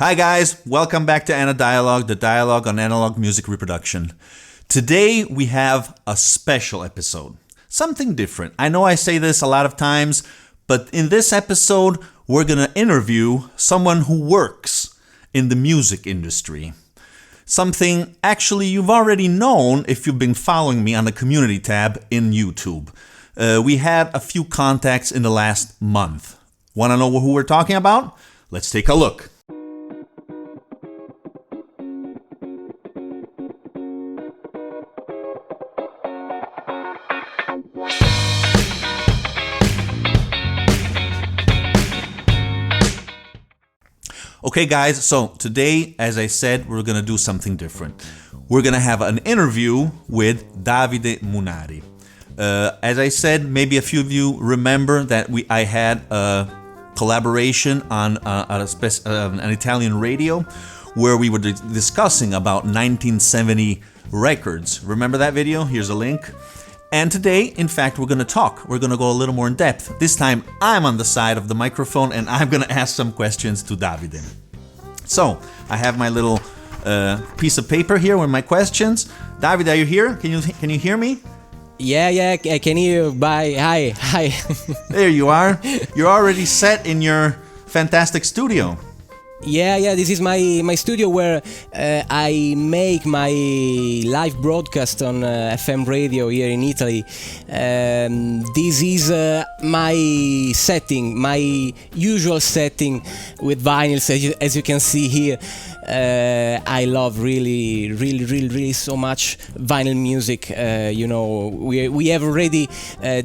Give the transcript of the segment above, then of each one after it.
Hi guys, welcome back to Ana Dialogue, the dialogue on analog music reproduction. Today we have a special episode, something different. I know I say this a lot of times, but in this episode we're going to interview someone who works in the music industry. Something actually you've already known if you've been following me on the community tab in YouTube. We had a few contacts in the last month. Want to know who we're talking about? Let's take a look. Okay guys, so today, as I said, we're going to do something different. We're going to have an interview with Davide Munari. As I said, maybe a few of you remember that I had a collaboration on an Italian radio where we were discussing about 1970 records. Remember that video? Here's a link. And today, in fact, we're going to talk. We're going to go a little more in depth. This time, I'm on the side of the microphone and I'm going to ask some questions to Davide. So, I have my little piece of paper here with my questions. Davide, are you here? Can you hear me? Yeah, I can hear you. Bye. Hi. There you are. You're already set in your fantastic studio. Yeah, this is my studio where I make my live broadcast on FM radio here in Italy. This is my setting, my usual setting with vinyls, as you can see here. I love really so much vinyl music. We have already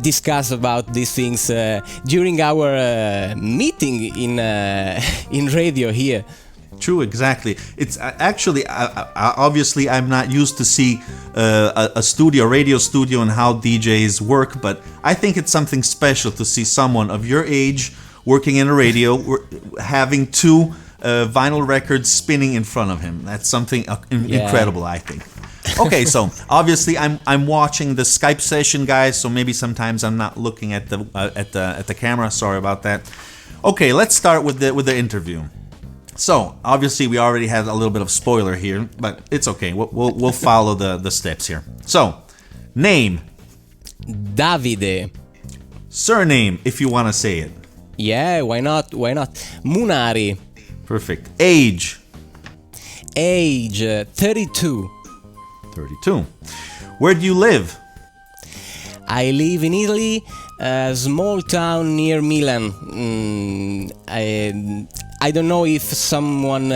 discussed about these things during our meeting in radio here. True, exactly. It's actually, obviously, I'm not used to see a radio studio and how DJs work, but I think it's something special to see someone of your age working in a radio, having two vinyl records spinning in front of him. That's something incredible, I think. Okay, so obviously I'm watching the Skype session, guys. So maybe sometimes I'm not looking at the camera. Sorry about that. Okay, let's start with the interview. So obviously we already had a little bit of spoiler here, but it's okay. We'll follow the steps here. So, name. Davide. Surname, if you want to say it. Yeah, why not? Munari. Perfect. Age. 32. 32. Where do you live? I live in Italy, a small town near Milan. I don't know if someone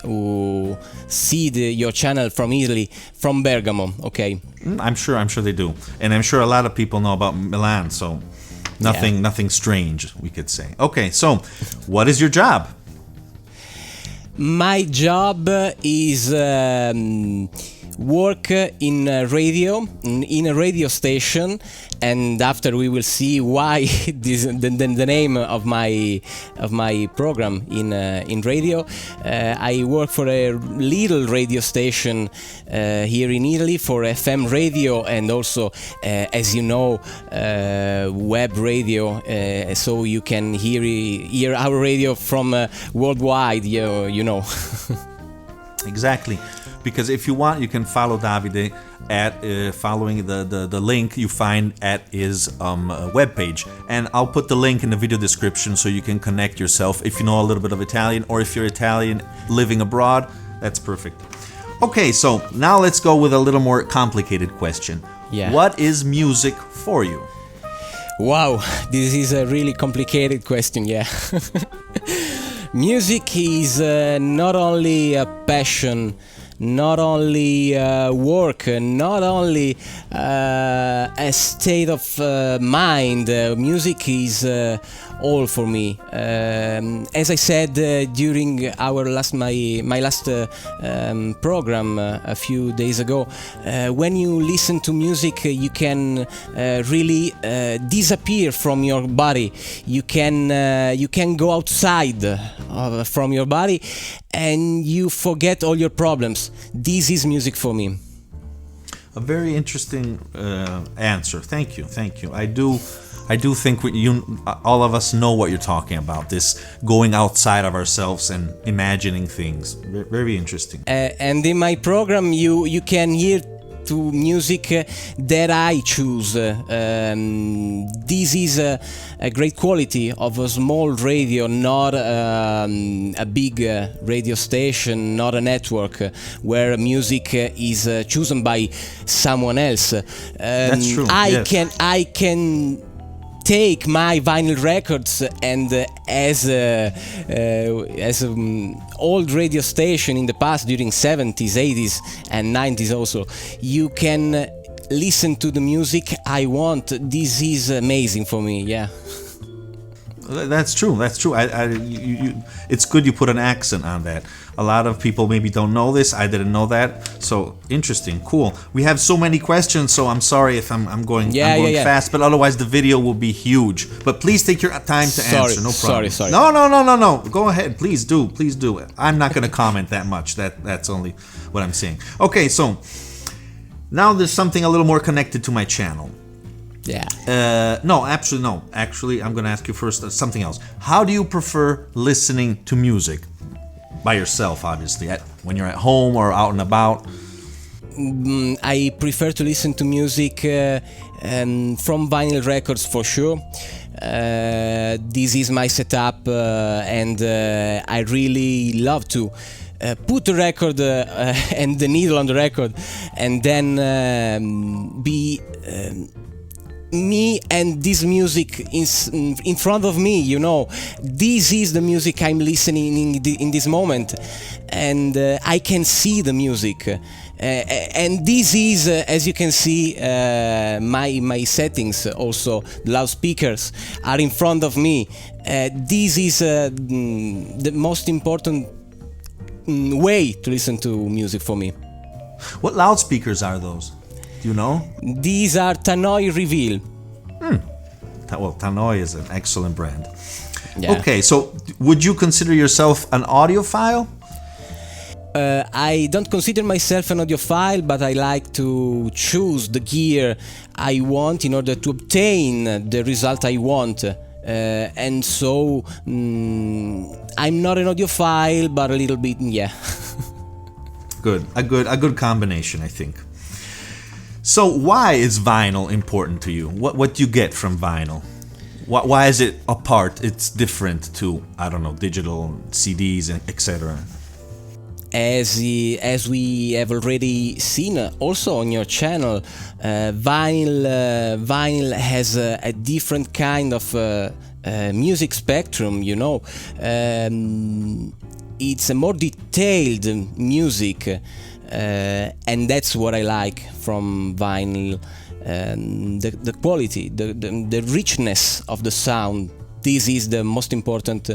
who see your channel from Italy, from Bergamo, okay? I'm sure they do. And I'm sure a lot of people know about Milan, so nothing strange, we could say. Okay, so what is your job? My job is work in radio, in a radio station, and after we will see why the name of my program in radio. I work for a little radio station here in Italy for FM radio and also, as you know, web radio, so you can hear our radio from worldwide. You know. Exactly. Because if you want, you can follow Davide at following the link you find at his webpage. And I'll put the link in the video description so you can connect yourself if you know a little bit of Italian, or if you're Italian living abroad, that's perfect. Okay, so now let's go with a little more complicated question. Yeah. What is music for you? Wow, this is a really complicated question, yeah. Music is not only a passion, not only work, not only a state of mind. Music is all for me. As I said during our my last program a few days ago, when you listen to music, you can really disappear from your body. You can go outside from your body, and you forget all your problems. This is music for me. A very interesting answer. Thank you. I I do think all of us know what you're talking about. This going outside of ourselves and imagining things. Very interesting. And in my program, you can hear to music that I choose. This is a great quality of a small radio, not a big radio station, not a network where music is chosen by someone else. That's true. I can take my vinyl records and as old radio station in the past during 70s, 80s and 90s also, you can listen to the music I want. This is amazing for me. Yeah. That's true. It's good you put an accent on that. A lot of people maybe don't know this. I didn't know that. So interesting, cool. We have so many questions, so I'm sorry if I'm going fast, but otherwise the video will be huge. But please take your time to answer. No problem. Sorry. No. Go ahead. Please do. I'm not going to comment that much. That's only what I'm saying. Okay, so now there's something a little more connected to my channel. Yeah. No. Actually, I'm going to ask you first something else. How do you prefer listening to music? By yourself, obviously. When you're at home or out and about? I prefer to listen to music from vinyl records for sure. This is my setup, and I really love to put the record and the needle on the record, and then be me and this music in front of me, this is the music I'm listening in this moment, and I can see the music, and this is as you can see, my settings also, the loudspeakers are in front of me. This is the most important way to listen to music for me. What loudspeakers are those? Do you know? These are Tannoy Reveal. Well, Tannoy is an excellent brand. Yeah. Okay, so would you consider yourself an audiophile? I don't consider myself an audiophile, but I like to choose the gear I want in order to obtain the result I want. And so I'm not an audiophile, but a little bit, yeah. Good. A good combination, I think. So why is vinyl important to you? What do you get from vinyl? Why is it apart? It's different to, I don't know, digital CDs and etc. As we have already seen also on your channel, vinyl has a different kind of music spectrum, it's a more detailed music. And that's what I like from vinyl, the quality, the richness of the sound. This is the most important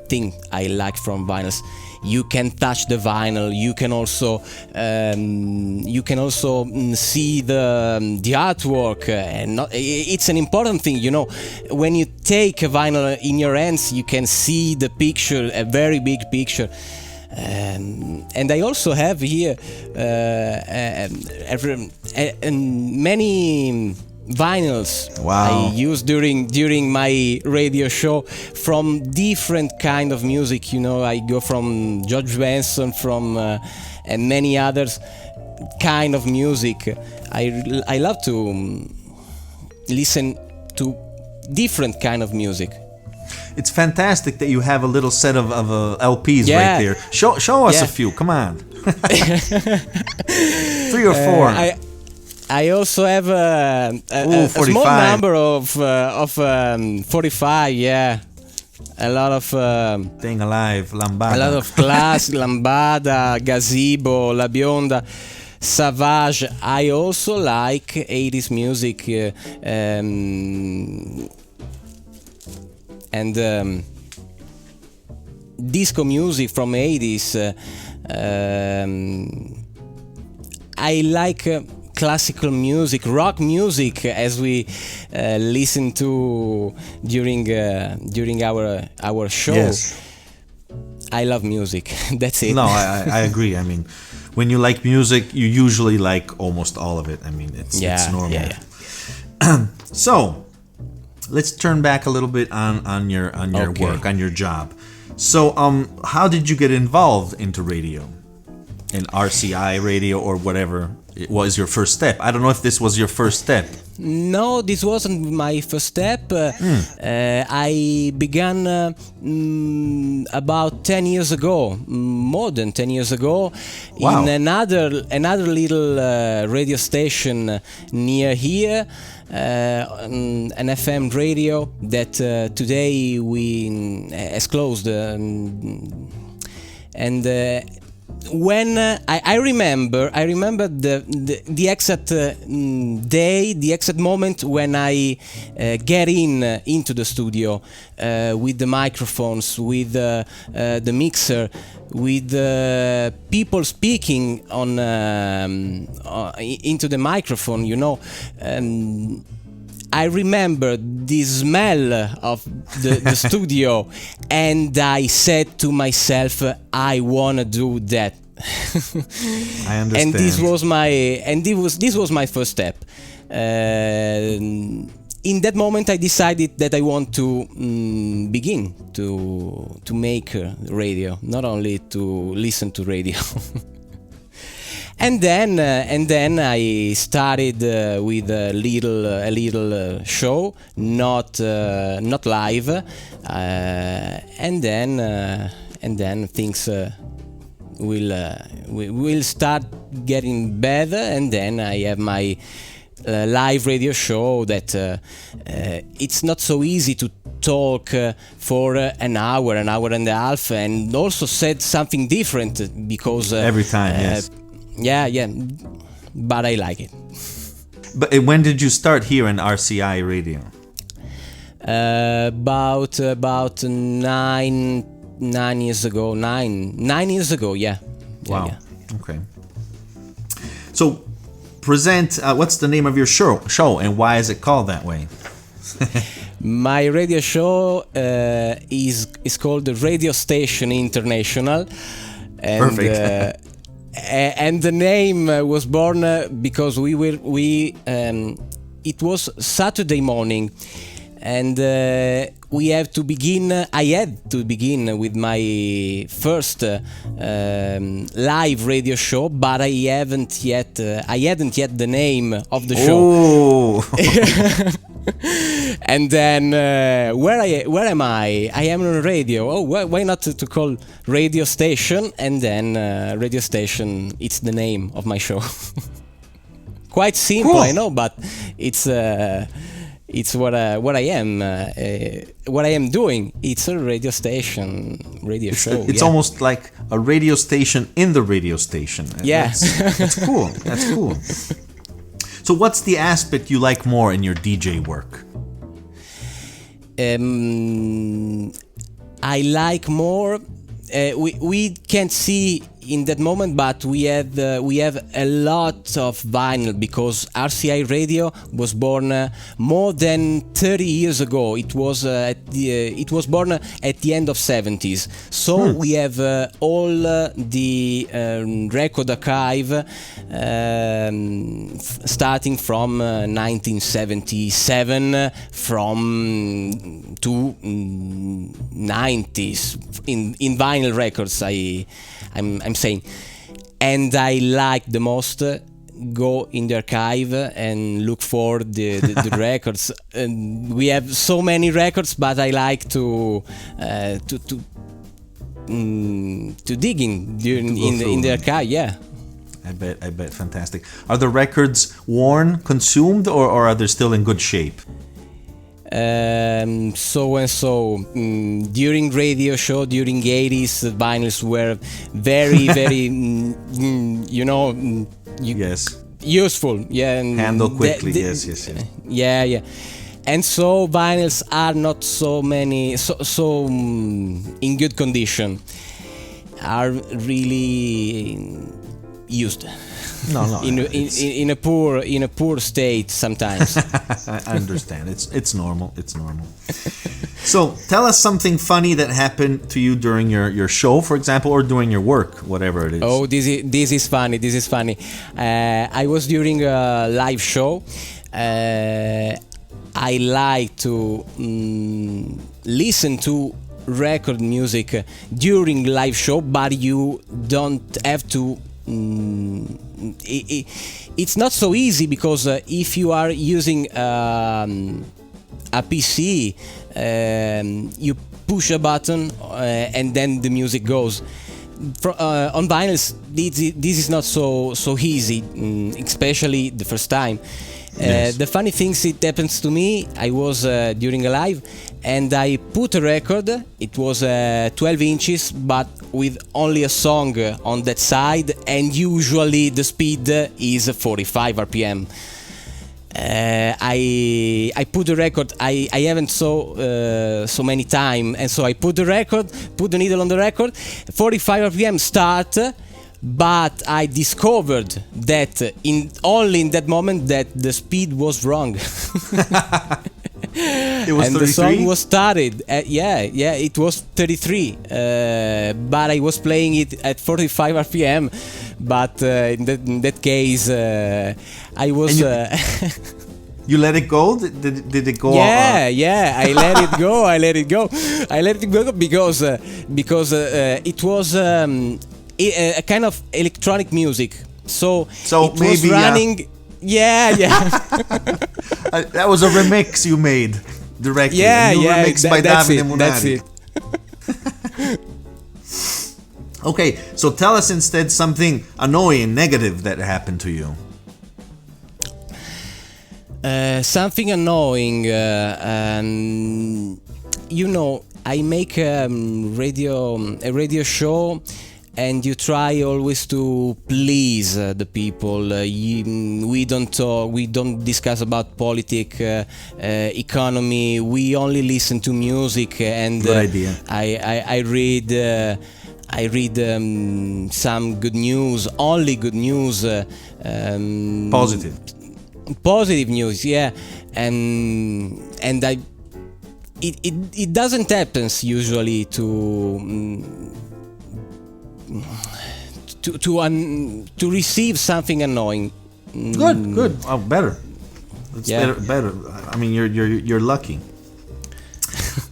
thing I like from vinyls. You can touch the vinyl. You can also see the artwork, and it's an important thing. When you take a vinyl in your hands, you can see the picture, a very big picture. And I also have here many vinyls. Wow. I use during my radio show from different kind of music. I go from George Benson, from and many others kind of music. I love to listen to different kind of music. It's fantastic that you have a little set of LPs right there. Show us a few. Come on. 3 or 4. I also have a small number of 45. Yeah, a lot of Staying Alive, Lambada. A lot of class, Lambada, Gazebo, La Bionda, Savage. I also like 80s music. And disco music from 80s. I like classical music, rock music, as we listen to during our show. Yes. I love music. That's it. No, I agree. I mean, when you like music, you usually like almost all of it. I mean, it's normal. Yeah. So, let's turn back a little bit on your Okay. work, on your job. So, how did you get involved into radio, in RCI Radio or whatever it was your first step? I don't know if this was your first step. No, this wasn't my first step. I began about 10 years ago, more than 10 years ago, Wow. in another little radio station near here, an FM radio that today has closed, and when I remember the exact day, the exact moment when I get into the studio with the microphones, with the mixer, with people speaking on into the microphone, you know. I remember the smell of the studio, and I said to myself, I wanna do that. I understand. And this was my first step. In that moment, I decided that I want to begin to make radio, not only to listen to radio. And then I started with a little show, not live, and then things will start getting better, and then I have my live radio show that it's not so easy to talk for an hour and a half, and also said something different because Every time, yes. Yeah, but I like it. But when did you start here in RCI Radio? About 9 years ago. 9 years ago. Yeah. Wow. Yeah. Okay. So, present. What's the name of your show, and why is it called that way? My radio show is called the RadioStation International, and Perfect. And the name was born because it was Saturday morning, and we have to begin. I had to begin with my first live radio show, but I hadn't yet the name of the show. Oh. And then where am I? I am on radio. Oh, why not to call radio station? And then radio station. It's the name of my show. Quite simple, Cool. I know, but it's what I am. What I am doing. It's a radio station, radio show. It's yeah. almost like a radio station in the radio station. Yeah. That's cool. That's cool. So what's the aspect you like more in your DJ work? I like more. We can't see in that moment, but we have a lot of vinyl because RCI Radio was born more than 30 years ago. It was born at the end of 70s. So we have all the record archive starting from 1977 from to 90s in vinyl records. I'm saying, and I like the most go in the archive and look for the records. And we have so many records, but I like to dig in the archive. Yeah. I bet, fantastic. Are the records worn, consumed, or are they still in good shape? During radio show, during 80s, vinyls were very, very, Yes. useful. Yeah, and Handle quickly. Yes. Yeah. And so vinyls are not so many, in good condition. Are really used. No. in a poor state sometimes. I understand. It's normal. It's normal. So tell us something funny that happened to you during your show, for example, or during your work, whatever it is. Oh, this is funny. This is funny. I was during a live show. I like to listen to record music during live show, but you don't have to. It's not so easy because if you are using a PC, you push a button and then the music goes. On vinyls, this is not so easy, especially the first time. Yes. The funny thing, it happens to me. I was during a live and I put a record. It was 12 inches, but with only a song on that side, and usually the speed is 45 RPM. I put the record. I haven't so many time, and so I put the record, put the needle on the record, 45 RPM start. But I discovered that only in that moment that the speed was wrong. It was and 33? the song was started. It was 33. But I was playing it at 45 RPM. But in that case, I was. You let it go? Did it go? Yeah. I let it go. I let it go because it was. A kind of electronic music, so it maybe was running. Yeah. That was a remix you made directly. Yeah, a new remix by Davide Munari. That's it. Okay, so tell us instead something annoying, negative that happened to you. Something annoying. I make a radio show. And you try always to please the people. We don't talk. We don't discuss about politics, economy. We only listen to music. And good idea. I read some good news. Only good news. Positive news. Yeah. And I. It doesn't happen usually to receive something annoying. Good. Oh, better. It's better. I mean, you're lucky.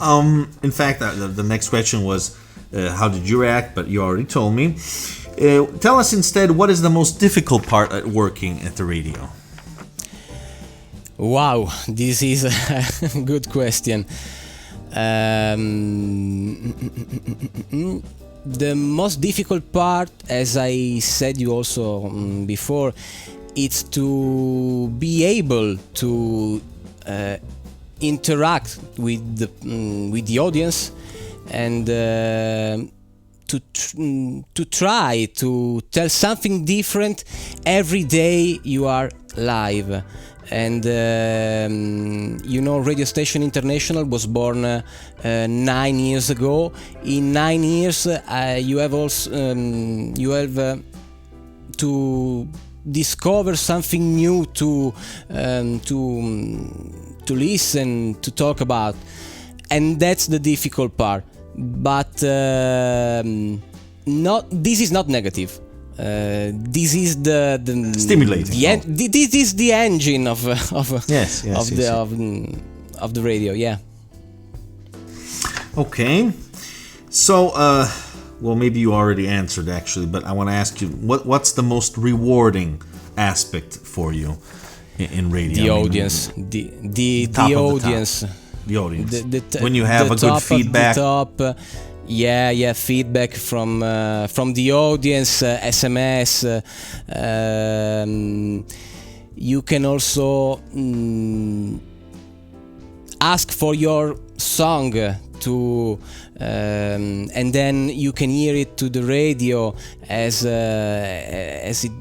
In fact, the next question was, how did you react? But you already told me. Tell us instead, what is the most difficult part at working at the radio? Wow, this is a good question. The most difficult part, as I said you also before, it's to be able to interact with the audience and to try to tell something different every day you are live. And RadioStation International was born 9 years ago. In 9 years, you have also to discover something new to listen, to talk about, and that's the difficult part. But this is not negative. This is the stimulating. This is the engine of the radio. Yeah. Okay. So, well, maybe you already answered actually, but I want to ask you, what's the most rewarding aspect for you in radio? The audience. The audience. The audience. When you have a good feedback. Feedback from the audience, SMS. You can also ask for your song and then you can hear it to the radio as it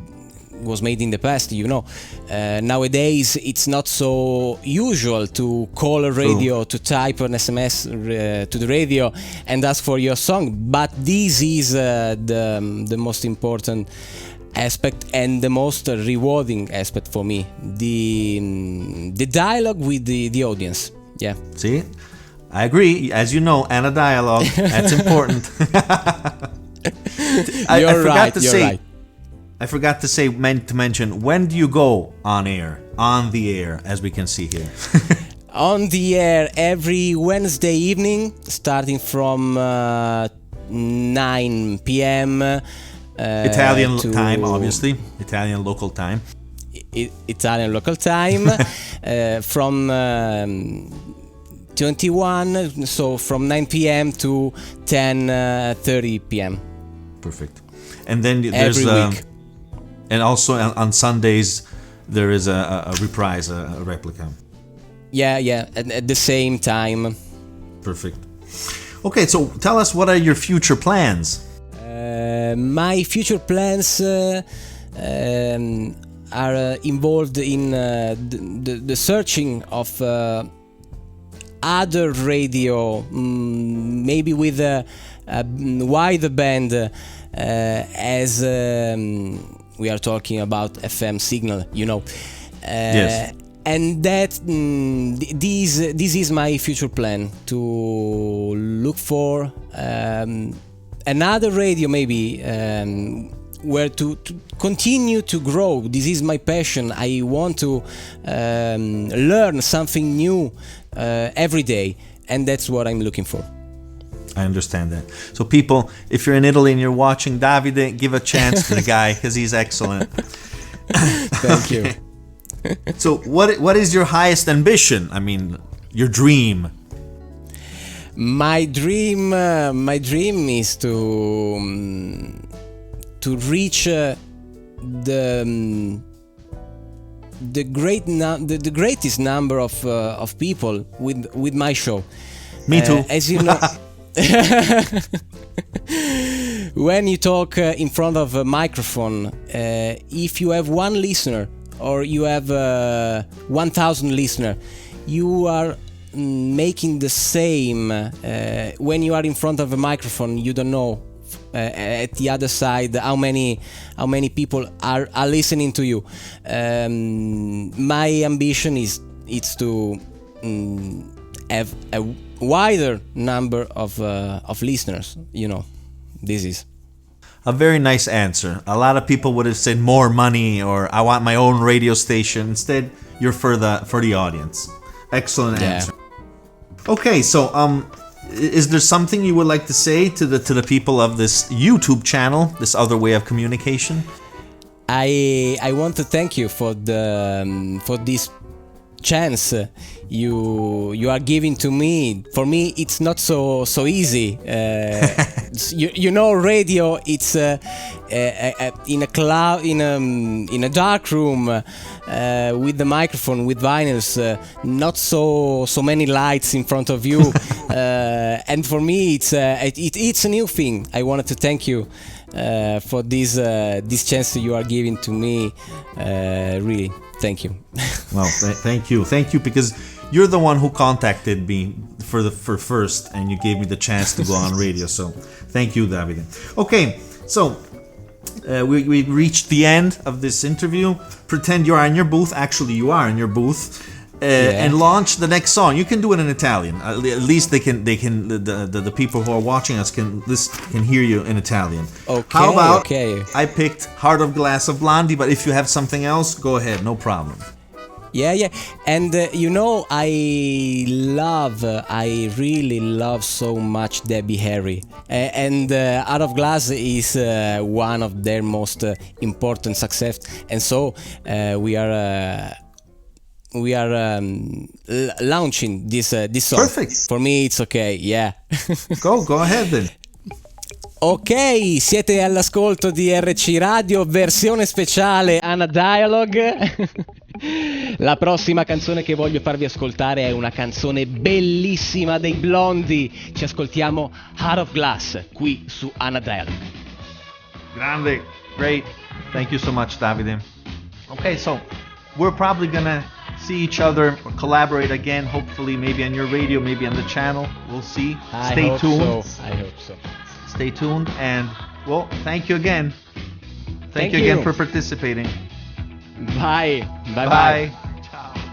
was made in the past. Nowadays it's not so usual to call a radio, to type an SMS to the radio and ask for your song, but this is the most important aspect and the most rewarding aspect for me, the dialogue with the audience. Yeah. See, I agree. As you know, and a dialogue, that's important. I forgot to say, meant to mention, when do you go on the air, as we can see here? on the air every Wednesday evening, starting from 9 p.m. Italian time, obviously. Italian local time. Italian local time from 21, so from 9 p.m. to 10:30 p.m. Perfect. And then there's every week. And also on Sundays there is a reprise, a replica. Yeah, at the same time. Perfect. Okay, so tell us, what are your future plans? My future plans are involved in the searching of other radio, maybe with a wider band, as we are talking about FM signal, Yes. And that this is my future plan, to look for another radio, maybe where to continue to grow. This is my passion. I want to learn something new every day, and that's what I'm looking for. I understand that. So people, if you're in Italy and you're watching Davide, give a chance to the guy, because he's excellent. Thank you. So what is your highest ambition? I mean, your dream? My dream is to reach the greatest number of people with my show. Me too. As you know, when you talk in front of a microphone, if you have one listener or you have 1,000 listeners, you are making the same. When you are in front of a microphone, you don't know at the other side how many people are listening to you. My ambition is to have a wider number of listeners. This is a very nice answer. A lot of people would have said more money, or I want my own radio station. Instead, you're for the audience. Excellent answer. Okay, so is there something you would like to say to the people of this YouTube channel, this other way of communication? I want to thank you for this chance you are giving to me. For me, it's not so easy. Radio. It's in a cloud, in a dark room, with the microphone, with vinyls, not so many lights in front of you, and for me, it's a new thing. I wanted to thank you for this chance you are giving to me. Really, thank you. Well, thank you, because you're the one who contacted me for first, and you gave me the chance to go on radio. So, thank you, Davide. Okay, so we reached the end of this interview. Pretend you are in your booth. Actually, you are in your booth, and launch the next song. You can do it in Italian. At least the people who are watching us can hear you in Italian. Okay. How about I picked Heart of Glass of Blondie, but if you have something else, go ahead, no problem. Yeah, and I really love so much Debbie Harry, and Heart of Glass is one of their most important success, and so we are launching this song. Perfect. For me, it's okay. Yeah. Go ahead then. Ok, siete all'ascolto di RCI Radio, versione speciale Anna Dialogue. La prossima canzone che voglio farvi ascoltare è una canzone bellissima dei Blondie. Ci ascoltiamo Heart of Glass qui su Anna Dialogue. Grande, great. Thank you so much, Davide. Okay, so we're probably gonna see each other or collaborate again, hopefully maybe on your radio, maybe on the channel. We'll see. Stay tuned. I hope so. Stay tuned, and well, thank you again. Thank you again for participating. Bye. Bye.